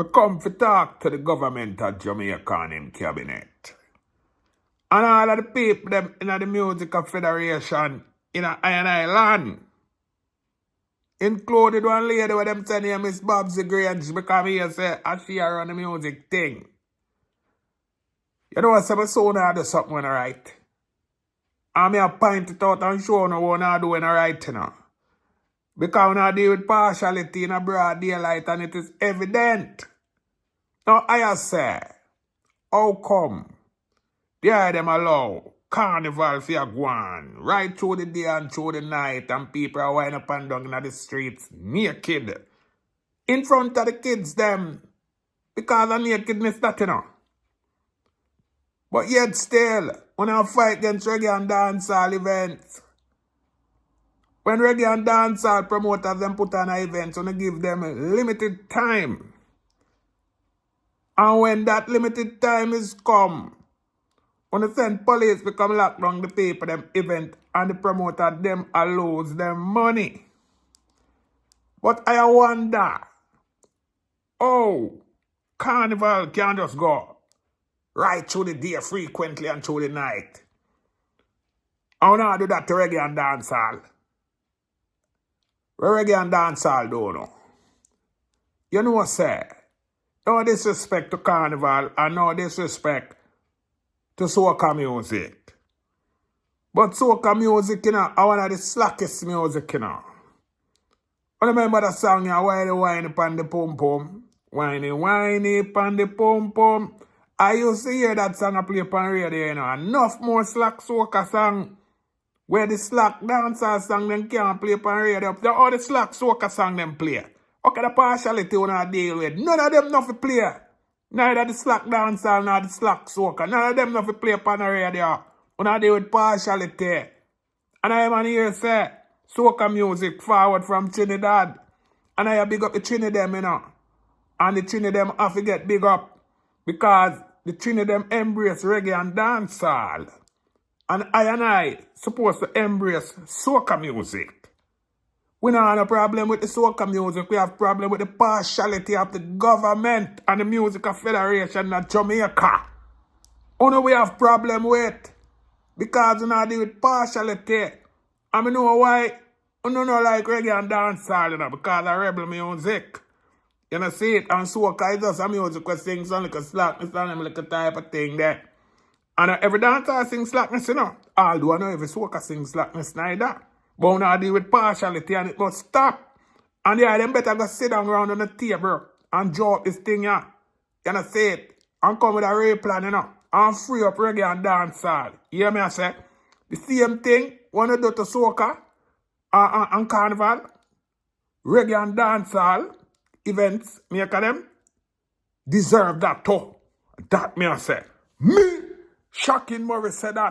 I come to talk to the government of Jamaica and in cabinet. And all of the people them in the Music Federation in a Island. Included one lady where them say name is Babsy Grange because he say she run the music thing. You know what, so my son I do something when I write. And me a point it out and show no what I do when I write, you know. Because when I deal with partiality in a broad daylight and it is evident. Now I say, how come they them allow carnival for go on right through the day and through the night and people are winding up and down in the streets naked in front of the kids them because of nakedness that you know. But yet still, when I fight against reggae and dancehall events, when reggae and dancehall promoters them put on events, when I give them a limited time. And when that limited time is come, when the send police become lock down the people them event and the promoter them lose them money. But I wonder, oh, carnival can just go right through the day frequently and through the night. I want to do that to reggae and dancehall. Reggae and dancehall don't know. You know what say? No disrespect to carnival and no disrespect to soca music. But soca music, you know, I one of the slackest music, you know. I remember the song, you know, whiny, whiny, pan the pum pum. Whiny, whiny, pan the pum pum. I used to hear that song I play on radio, you know. Enough more slack soca song where the slack dancer song them can't play on radio. All the slack soca song them play. Okay, the partiality when I deal with. None of them not to play. Neither the slack dancer nor the slack soca. None of them not to play on the radio. When I deal with partiality. And I am here say, soca music forward from Trinidad. And I big up the Trinidad, you know. And the Trinidad have to get big up. Because the Trinidad embrace reggae and dancehall. And I supposed to embrace soca music. We don't have a problem with the soca music. We have a problem with the partiality of the government and the Music Federation of Jamaica. Only we have problem with. Because we don't deal with partiality. And we know why we don't like reggae and dancehall, you know, because of rebel music. You know, see it, and soca is just a music that sings on like a slackness and like a type of thing there. And every dancer sings slackness, you know. Although I know every soca sings slackness neither. But we not deal with partiality and it must stop. And yeah, them better go sit down around on the table and draw up this thing, yeah. You know, see it, and come with a real plan, you know. And free up reggae and dancehall. You hear me, I say? The same thing, when you do to soca and carnival, reggae and dancehall events, make them deserve that too. That me I say. Me, Shocking Morris said that.